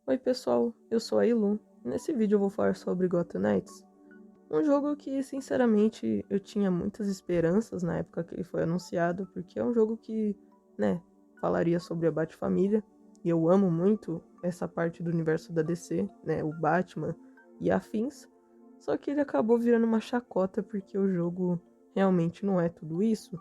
Oi pessoal, eu sou a Ilu. Nesse vídeo eu vou falar sobre Gotham Knights, um jogo que sinceramente eu tinha muitas esperanças na época que ele foi anunciado, porque é um jogo que, falaria sobre a Bat-família, e eu amo muito essa parte do universo da DC, o Batman e afins, só que ele acabou virando uma chacota porque o jogo realmente não é tudo isso,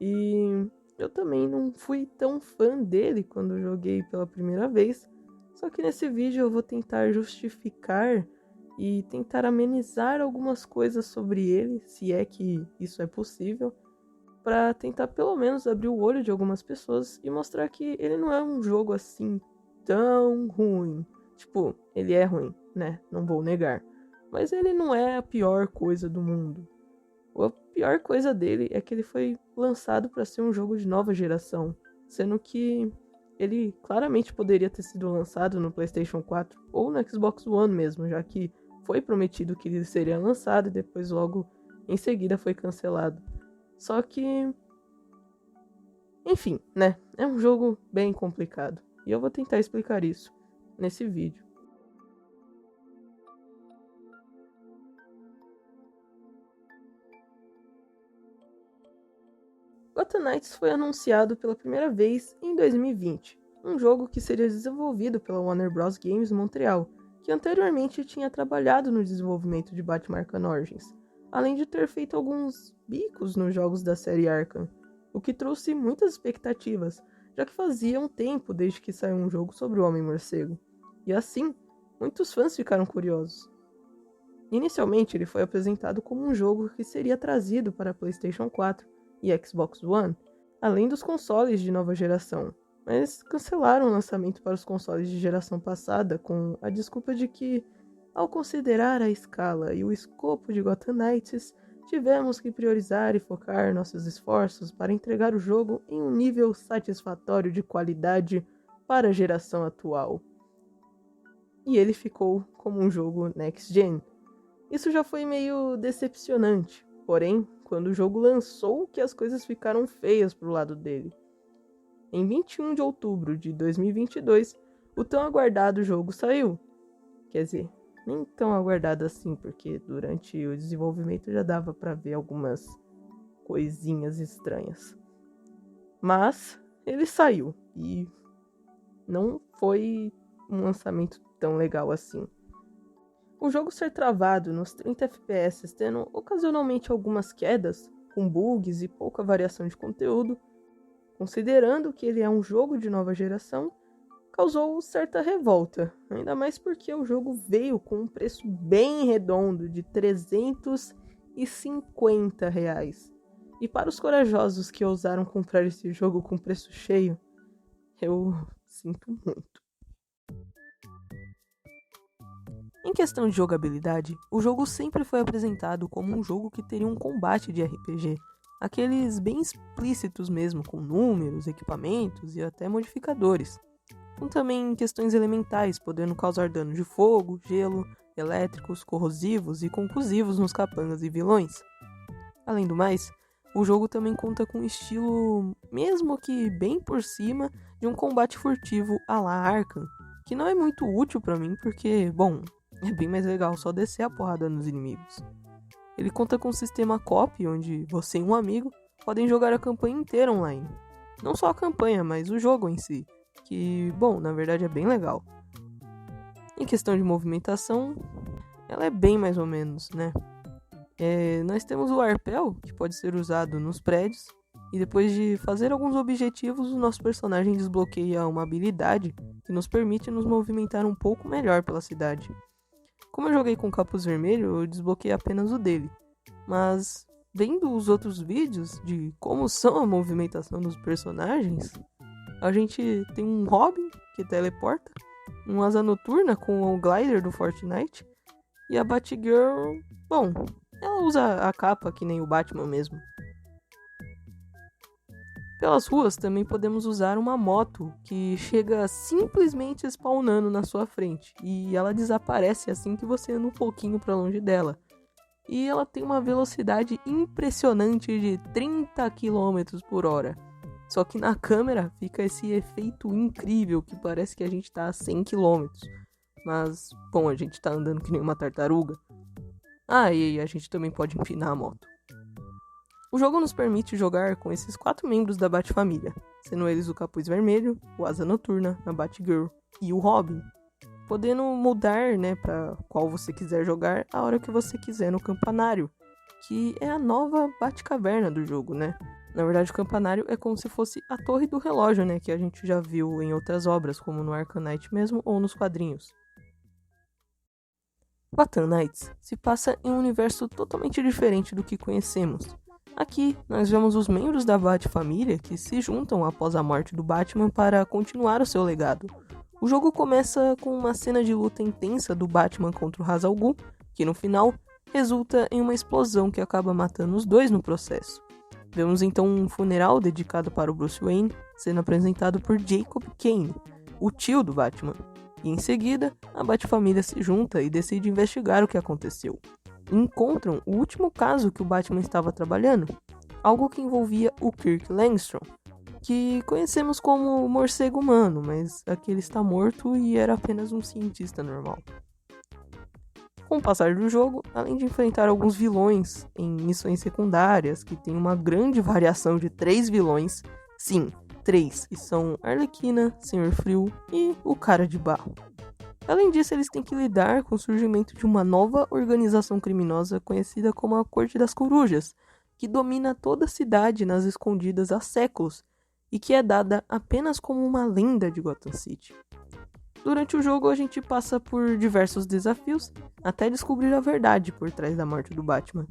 e eu também não fui tão fã dele quando joguei pela primeira vez. Só que nesse vídeo eu vou tentar justificar e tentar amenizar algumas coisas sobre ele, se é que isso é possível, para tentar pelo menos abrir o olho de algumas pessoas e mostrar que ele não é um jogo assim tão ruim. Tipo, ele é ruim, né? Não vou negar. Mas ele não é a pior coisa do mundo. A pior coisa dele é que ele foi lançado para ser um jogo de nova geração, sendo que ele claramente poderia ter sido lançado no PlayStation 4 ou no Xbox One mesmo, já que foi prometido que ele seria lançado e depois logo em seguida foi cancelado. Só que, enfim, é um jogo bem complicado e eu vou tentar explicar isso nesse vídeo. Gotham Knights foi anunciado pela primeira vez em 2020, um jogo que seria desenvolvido pela Warner Bros. Games Montreal, que anteriormente tinha trabalhado no desenvolvimento de Batman Arkham Origins, além de ter feito alguns bicos nos jogos da série Arkham, o que trouxe muitas expectativas, já que fazia um tempo desde que saiu um jogo sobre o Homem-Morcego, e assim, muitos fãs ficaram curiosos. Inicialmente ele foi apresentado como um jogo que seria trazido para a PlayStation 4, e Xbox One, além dos consoles de nova geração, mas cancelaram o lançamento para os consoles de geração passada com a desculpa de que, ao considerar a escala e o escopo de Gotham Knights, tivemos que priorizar e focar nossos esforços para entregar o jogo em um nível satisfatório de qualidade para a geração atual. E ele ficou como um jogo Next Gen. Isso já foi meio decepcionante, porém, quando o jogo lançou que as coisas ficaram feias pro lado dele. Em 21 de outubro de 2022, o tão aguardado jogo saiu. Quer dizer, nem tão aguardado assim, porque durante o desenvolvimento já dava para ver algumas coisinhas estranhas. Mas ele saiu e não foi um lançamento tão legal assim. O jogo ser travado nos 30 FPS, tendo ocasionalmente algumas quedas, com bugs e pouca variação de conteúdo, considerando que ele é um jogo de nova geração, causou certa revolta, ainda mais porque o jogo veio com um preço bem redondo de R$350. E para os corajosos que ousaram comprar esse jogo com preço cheio, eu sinto muito. Em questão de jogabilidade, o jogo sempre foi apresentado como um jogo que teria um combate de RPG, aqueles bem explícitos mesmo, com números, equipamentos e até modificadores, com também questões elementais, podendo causar dano de fogo, gelo, elétricos, corrosivos e concussivos nos capangas e vilões. Além do mais, o jogo também conta com um estilo, mesmo que bem por cima, de um combate furtivo à la Arkham, que não é muito útil pra mim porque, bom, é bem mais legal só descer a porrada nos inimigos. Ele conta com um sistema co-op, onde você e um amigo podem jogar a campanha inteira online. Não só a campanha, mas o jogo em si, que, bom, na verdade é bem legal. Em questão de movimentação, ela é bem mais ou menos, nós temos o arpel, que pode ser usado nos prédios, e depois de fazer alguns objetivos, o nosso personagem desbloqueia uma habilidade que nos permite nos movimentar um pouco melhor pela cidade. Como eu joguei com capuz vermelho, eu desbloqueei apenas o dele. Mas, vendo os outros vídeos de como são a movimentação dos personagens, a gente tem um Robin, que teleporta, um Asa Noturna com o Glider do Fortnite, e a Batgirl, bom, ela usa a capa que nem o Batman mesmo. Pelas ruas também podemos usar uma moto que chega simplesmente spawnando na sua frente e ela desaparece assim que você anda um pouquinho para longe dela. E ela tem uma velocidade impressionante de 30 km por hora. Só que na câmera fica esse efeito incrível que parece que a gente tá a 100 km. Mas, bom, a gente tá andando que nem uma tartaruga. E a gente também pode empinar a moto. O jogo nos permite jogar com esses 4 membros da Bat-família, sendo eles o Capuz Vermelho, o Asa Noturna, a Batgirl e o Robin, podendo mudar, para qual você quiser jogar a hora que você quiser no Campanário, que é a nova Batcaverna do jogo, Na verdade, o Campanário é como se fosse a Torre do Relógio, que a gente já viu em outras obras, como no Arkham Knight mesmo ou nos quadrinhos. Gotham Knights se passa em um universo totalmente diferente do que conhecemos. Aqui, nós vemos os membros da Bat-família que se juntam após a morte do Batman para continuar o seu legado. O jogo começa com uma cena de luta intensa do Batman contra o Ra's al Ghul, que no final resulta em uma explosão que acaba matando os dois no processo. Vemos então um funeral dedicado para o Bruce Wayne, sendo apresentado por Jacob Kane, o tio do Batman. E em seguida, a Bat-família se junta e decide investigar o que aconteceu. E encontram o último caso que o Batman estava trabalhando, algo que envolvia o Kirk Langstrom, que conhecemos como morcego humano, mas aqui ele está morto e era apenas um cientista normal. Com o passar do jogo, além de enfrentar alguns vilões em missões secundárias, que tem uma grande variação de 3 vilões, sim, 3, que são Arlequina, Senhor Frio e o Cara de Barro. Além disso, eles têm que lidar com o surgimento de uma nova organização criminosa conhecida como a Corte das Corujas, que domina toda a cidade nas escondidas há séculos e que é dada apenas como uma lenda de Gotham City. Durante o jogo, a gente passa por diversos desafios até descobrir a verdade por trás da morte do Batman.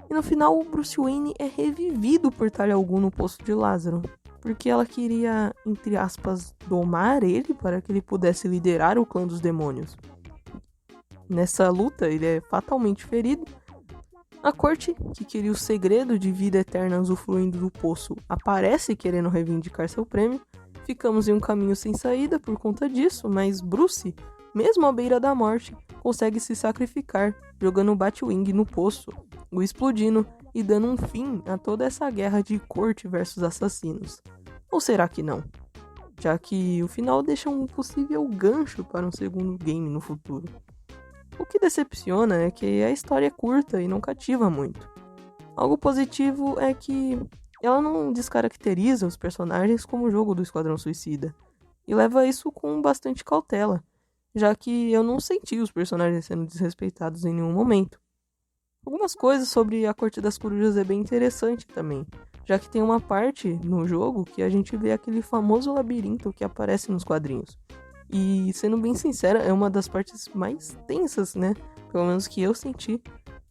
E no final, o Bruce Wayne é revivido por Talia al Ghul no Poço de Lázaro, porque ela queria, entre aspas, domar ele para que ele pudesse liderar o clã dos demônios. Nessa luta, ele é fatalmente ferido. A corte, que queria o segredo de vida eterna usufruindo do poço, aparece querendo reivindicar seu prêmio. Ficamos em um caminho sem saída por conta disso, mas Bruce, mesmo à beira da morte, consegue se sacrificar, jogando o Batwing no poço, o explodindo e dando um fim a toda essa guerra de corte versus assassinos. Ou será que não? Já que o final deixa um possível gancho para um segundo game no futuro. O que decepciona é que a história é curta e não cativa muito. Algo positivo é que ela não descaracteriza os personagens como o jogo do Esquadrão Suicida, e leva isso com bastante cautela, já que eu não senti os personagens sendo desrespeitados em nenhum momento. Algumas coisas sobre a Corte das Corujas é bem interessante também, já que tem uma parte no jogo que a gente vê aquele famoso labirinto que aparece nos quadrinhos. E, sendo bem sincera, é uma das partes mais tensas, pelo menos que eu senti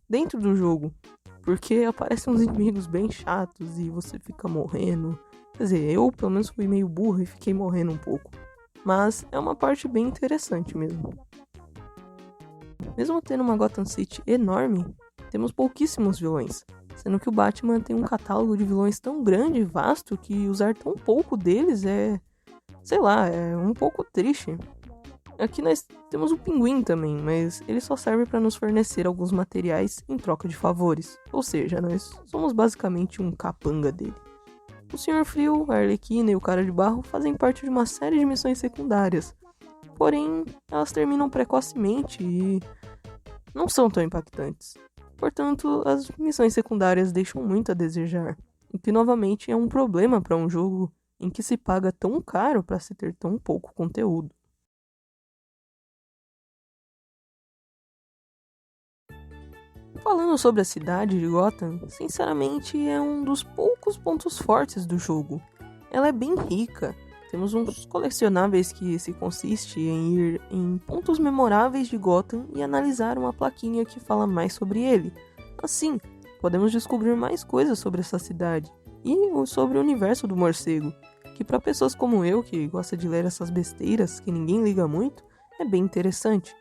dentro do jogo. Porque aparecem uns inimigos bem chatos e você fica morrendo. Quer dizer, eu pelo menos fui meio burro e fiquei morrendo um pouco. Mas é uma parte bem interessante mesmo. Mesmo tendo uma Gotham City enorme, temos pouquíssimos vilões. Sendo que o Batman tem um catálogo de vilões tão grande e vasto que usar tão pouco deles é um pouco triste. Aqui nós temos o Pinguim também, mas ele só serve para nos fornecer alguns materiais em troca de favores. Ou seja, nós somos basicamente um capanga dele. O Senhor Frio, a Arlequina e o Cara de Barro fazem parte de uma série de missões secundárias. Porém, elas terminam precocemente e não são tão impactantes. Portanto, as missões secundárias deixam muito a desejar, o que novamente é um problema para um jogo em que se paga tão caro para se ter tão pouco conteúdo. Falando sobre a cidade de Gotham, sinceramente é um dos poucos pontos fortes do jogo. Ela é bem rica, temos uns colecionáveis que se consiste em ir em pontos memoráveis de Gotham e analisar uma plaquinha que fala mais sobre ele. Assim, podemos descobrir mais coisas sobre essa cidade e sobre o universo do morcego, que para pessoas como eu, que gosta de ler essas besteiras que ninguém liga muito, é bem interessante.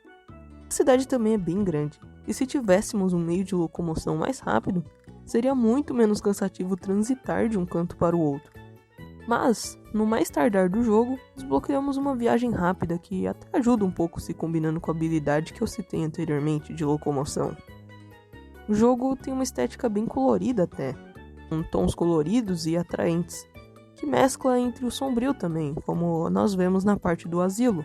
A cidade também é bem grande, e se tivéssemos um meio de locomoção mais rápido, seria muito menos cansativo transitar de um canto para o outro. Mas, no mais tardar do jogo, desbloqueamos uma viagem rápida que até ajuda um pouco se combinando com a habilidade que eu citei anteriormente de locomoção. O jogo tem uma estética bem colorida até, com tons coloridos e atraentes, que mescla entre o sombrio também, como nós vemos na parte do asilo.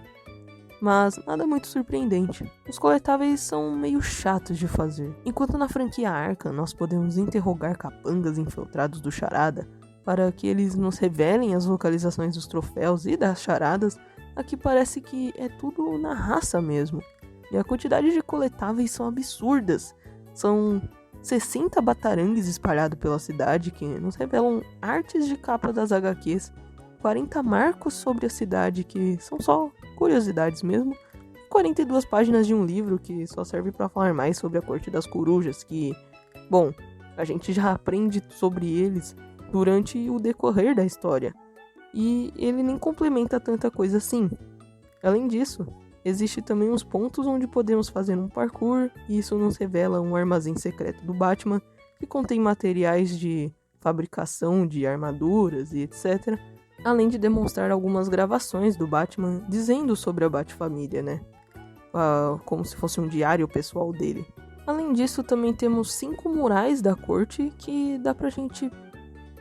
Mas nada muito surpreendente. Os coletáveis são meio chatos de fazer. Enquanto na franquia Arkham nós podemos interrogar capangas infiltrados do Charada para que eles nos revelem as localizações dos troféus e das charadas, aqui parece que é tudo na raça mesmo. E a quantidade de coletáveis são absurdas. São 60 batarangues espalhados pela cidade que nos revelam artes de capa das HQs, 40 marcos sobre a cidade que são só curiosidades mesmo, 42 páginas de um livro que só serve para falar mais sobre a Corte das Corujas, que, bom, a gente já aprende sobre eles durante o decorrer da história, e ele nem complementa tanta coisa assim. Além disso, existe também uns pontos onde podemos fazer um parkour, e isso nos revela um armazém secreto do Batman, que contém materiais de fabricação de armaduras e etc., além de demonstrar algumas gravações do Batman dizendo sobre a Bat-família, né? Como se fosse um diário pessoal dele. Além disso, também temos 5 murais da corte que dá pra gente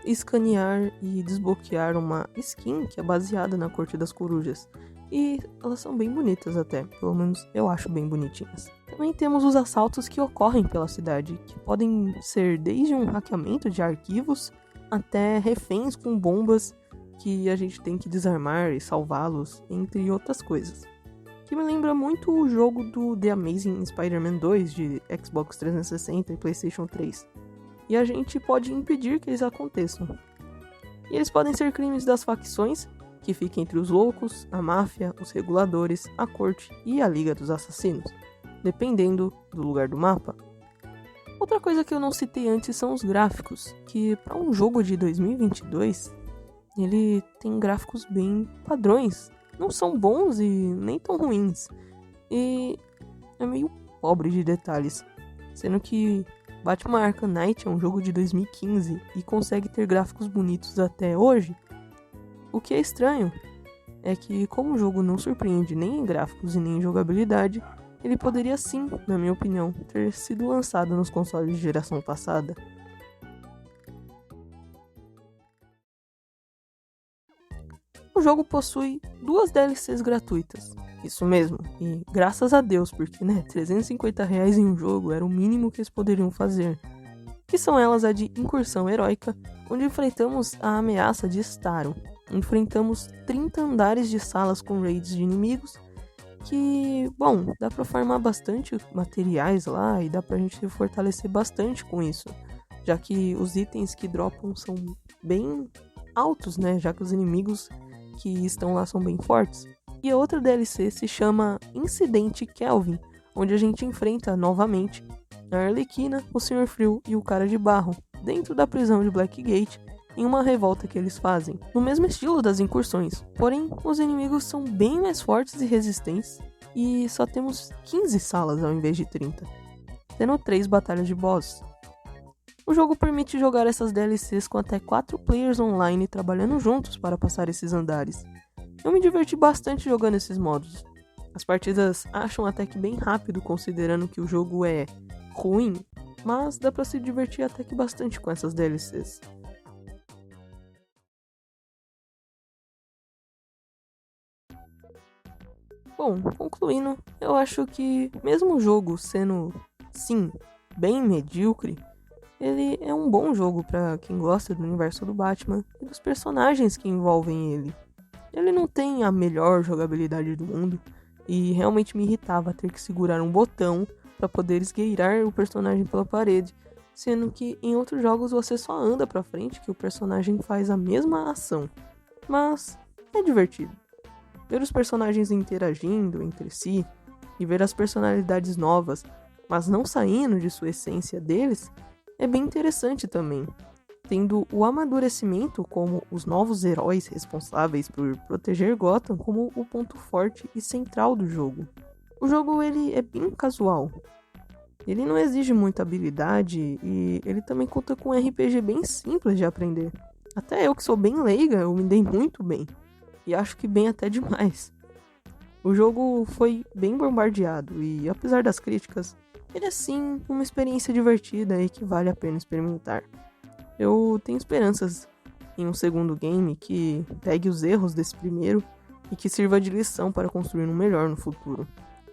escanear e desbloquear uma skin que é baseada na Corte das Corujas. E elas são bem bonitas até, pelo menos eu acho bem bonitinhas. Também temos os assaltos que ocorrem pela cidade, que podem ser desde um hackeamento de arquivos até reféns com bombas que a gente tem que desarmar e salvá-los, entre outras coisas. Que me lembra muito o jogo do The Amazing Spider-Man 2 de Xbox 360 e PlayStation 3. E a gente pode impedir que eles aconteçam. E eles podem ser crimes das facções, que fica entre os loucos, a máfia, os reguladores, a corte e a Liga dos Assassinos, dependendo do lugar do mapa. Outra coisa que eu não citei antes são os gráficos, que para um jogo de 2022, ele tem gráficos bem padrões, não são bons e nem tão ruins, e é meio pobre de detalhes, sendo que Batman Arkham Knight é um jogo de 2015 e consegue ter gráficos bonitos até hoje. O que é estranho é que, como o jogo não surpreende nem em gráficos e nem em jogabilidade, ele poderia sim, na minha opinião, ter sido lançado nos consoles de geração passada. O jogo possui 2 DLCs gratuitas, isso mesmo, e graças a Deus, porque R$350 em um jogo era o mínimo que eles poderiam fazer. Que são elas a de Incursão Heróica, onde enfrentamos a ameaça de Starro. Enfrentamos 30 andares de salas com raids de inimigos, que, bom, dá pra farmar bastante materiais lá e dá pra gente se fortalecer bastante com isso, já que os itens que dropam são bem altos, né, já que os inimigos que estão lá são bem fortes. E a outra DLC se chama Incidente Kelvin, onde a gente enfrenta novamente a Arlequina, o Sr. Frio e o Cara de Barro, dentro da prisão de Blackgate, em uma revolta que eles fazem, no mesmo estilo das incursões. Porém, os inimigos são bem mais fortes e resistentes, e só temos 15 salas ao invés de 30, tendo 3 batalhas de boss. O jogo permite jogar essas DLCs com até 4 players online trabalhando juntos para passar esses andares. Eu me diverti bastante jogando esses modos. As partidas acham até que bem rápido, considerando que o jogo é ruim, mas dá pra se divertir até que bastante com essas DLCs. Bom, concluindo, eu acho que mesmo o jogo sendo, sim, bem medíocre, ele é um bom jogo para quem gosta do universo do Batman e dos personagens que envolvem ele. Ele não tem a melhor jogabilidade do mundo e realmente me irritava ter que segurar um botão para poder esgueirar o personagem pela parede, sendo que em outros jogos você só anda para frente que o personagem faz a mesma ação. Mas é divertido. Ver os personagens interagindo entre si e ver as personalidades novas, mas não saindo de sua essência deles, é bem interessante também, tendo o amadurecimento como os novos heróis responsáveis por proteger Gotham como o ponto forte e central do jogo. O jogo ele é bem casual, ele não exige muita habilidade e ele também conta com um RPG bem simples de aprender. Até eu que sou bem leiga, eu me dei muito bem, e acho que bem até demais. O jogo foi bem bombardeado e, apesar das críticas, ele é sim uma experiência divertida e que vale a pena experimentar. Eu tenho esperanças em um segundo game que pegue os erros desse primeiro e que sirva de lição para construir um melhor no futuro,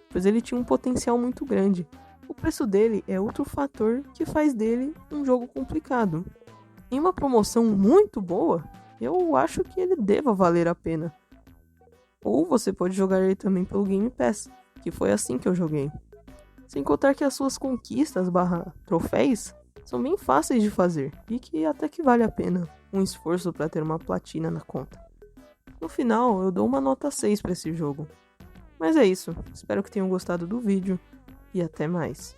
pois ele tinha um potencial muito grande. O preço dele é outro fator que faz dele um jogo complicado. Em uma promoção muito boa, eu acho que ele deva valer a pena. Ou você pode jogar ele também pelo Game Pass, que foi assim que eu joguei. Sem contar que as suas conquistas / troféus são bem fáceis de fazer e que até que vale a pena um esforço para ter uma platina na conta. No final, eu dou uma nota 6 para esse jogo. Mas é isso, espero que tenham gostado do vídeo e até mais.